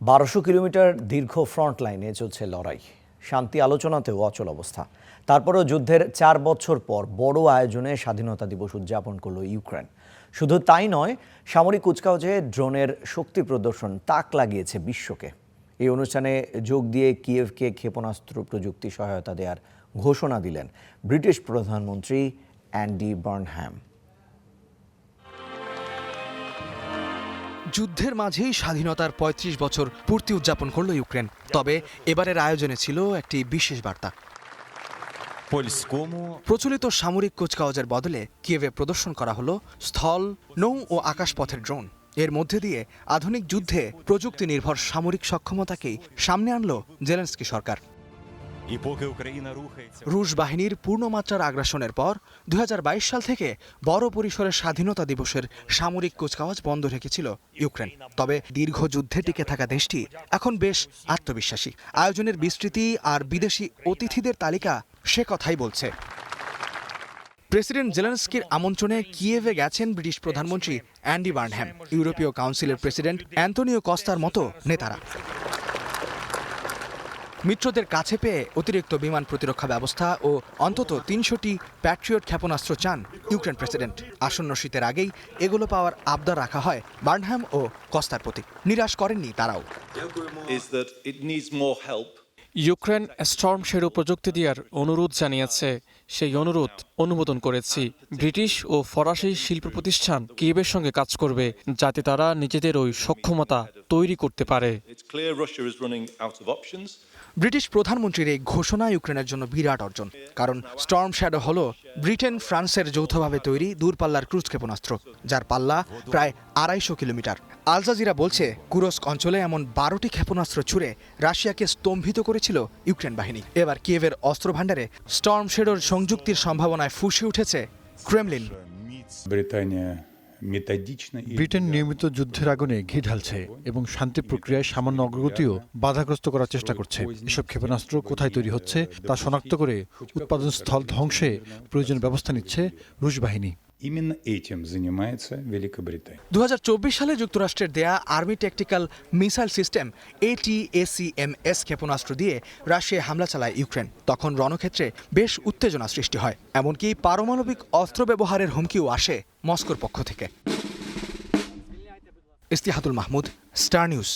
1200 kilometre দীর্ঘ front লাইনে চলছে লড়াই। শান্তি আলোচনাতেও অচল অবস্থা। তারপরও যুদ্ধের 4 বছর পর বড় আয়োজনে স্বাধীনতা দিবস উদযাপন করল ইউক্রেন। শুধু তাই নয়, সামরিক কুচকাওয়াজে ড্রোনের শক্তি প্রদর্শন তাক লাগিয়েছে বিশ্বকে। এই অনুষ্ঠানে যোগ দিয়ে কিয়েভকে ক্ষেপণাস্ত্র প্রযুক্তি সহায়তা দেওয়ার ঘোষণা দিলেন ব্রিটিশ প্রধানমন্ত্রী অ্যান্ডি বার্নহ্যাম। যুদ্ধের মাঝেই স্বাধীনতার ৩৫ বছর পূর্তি উদযাপন করল ইউক্রেন। তবে এবারের আয়োজনে ছিল একটি বিশেষ বার্তা। প্রচলিত সামরিক কুচকাওয়াজের বদলে কিয়েভে প্রদর্শন করা হলো স্থল, নৌ ও আকাশপথের ড্রোন। এর মধ্যে দিয়ে আধুনিক যুদ্ধে প্রযুক্তি নির্ভর সামরিক সক্ষমতাকেই সামনে আনলো জেলেনস্কি সরকার। রুশ বাহিনীর পূর্ণমাত্রার আগ্রাসনের পর ২০২২ সাল থেকে বড় পরিসরে স্বাধীনতা দিবসের সামরিক কুচকাওয়াজ বন্ধ রেখেছিল ইউক্রেন। তবে দীর্ঘ যুদ্ধে টিকে থাকা দেশটি এখন বেশ আত্মবিশ্বাসী। আয়োজনের বিস্তৃতি আর বিদেশি অতিথিদের তালিকা সে কথাই বলছে। প্রেসিডেন্ট জেলেনস্কির আমন্ত্রণে কিয়েভে গেছেন ব্রিটিশ প্রধানমন্ত্রী অ্যান্ডি বার্নহ্যাম, ইউরোপীয় কাউন্সিলের প্রেসিডেন্ট অ্যান্তোনিও কস্তার মতো নেতারা। মিত্রদের কাছে পেয়ে অতিরিক্ত বিমান প্রতিরক্ষা ব্যবস্থা ও অন্তত ৩০০টি প্যাট্রিয়ট ক্ষেপণাস্ত্র চান ইউক্রেন প্রেসিডেন্ট। আসন্ন শীতের আগেই এগুলো পাওয়ার আবদার রাখা হয় বার্নহ্যাম ও কস্তার প্রতি। নিরাশ করেননি তারাও। ইউক্রেন স্টর্ম শ্যাডো প্রযুক্তি দেওয়ার অনুরোধ জানিয়েছে। সেই অনুরোধ অনুমোদন করেছি। ব্রিটিশ ও ফরাসি শিল্প প্রতিষ্ঠান কিয়েভের সঙ্গে কাজ করবে, যাতে তারা নিজেদের ওই সক্ষমতা তৈরি করতে পারে। ব্রিটিশ প্রধানমন্ত্রীর এই ঘোষণা ইউক্রেনের জন্য বিরাট অর্জন। কারণ স্টর্ম শ্যাডো হল ব্রিটেন ফ্রান্সের যৌথভাবে তৈরি দূরপাল্লার ক্রুজ ক্ষেপণাস্ত্র, যার পাল্লা প্রায় ২৫০ কিলোমিটার। আল জাজিরা বলছে, কুরস্ক অঞ্চলে এমন ১২টি ক্ষেপণাস্ত্র ছুড়ে রাশিয়াকে স্তম্ভিত করেছিল ইউক্রেন বাহিনী। এবার কিয়েভের অস্ত্র ভাণ্ডারে স্টর্ম শ্যাডোর সংযুক্তির সম্ভাবনায় ফুঁসে উঠেছে ক্রেমলিন। ব্রিটেন নিয়মিত যুদ্ধের আগুনে ঘি ঢালছে এবং শান্তি প্রক্রিয়ায় সামান্য অগ্রগতিও বাধাগ্রস্ত করার চেষ্টা করছে। এসব ক্ষেপণাস্ত্র কোথায় তৈরি হচ্ছে তা শনাক্ত করে উৎপাদন স্থল ধ্বংসে প্রয়োজনীয় ব্যবস্থা নিচ্ছে রুশ বাহিনী। ২০২৪ সালে যুক্তরাষ্ট্রের দেয়া army tactical missile system ATACMS ক্ষেপণাস্ত্র দিয়ে রাশিয়ায় হামলা চালায় ইউক্রেন। তখন রণক্ষেত্রে বেশ উত্তেজনা সৃষ্টি হয়, এমনকি পারমাণবিক অস্ত্র ব্যবহারের হুমকিও আসে মস্কোর পক্ষ থেকে। ইস্তিহাদুল মাহমুদ, স্টার নিউজ।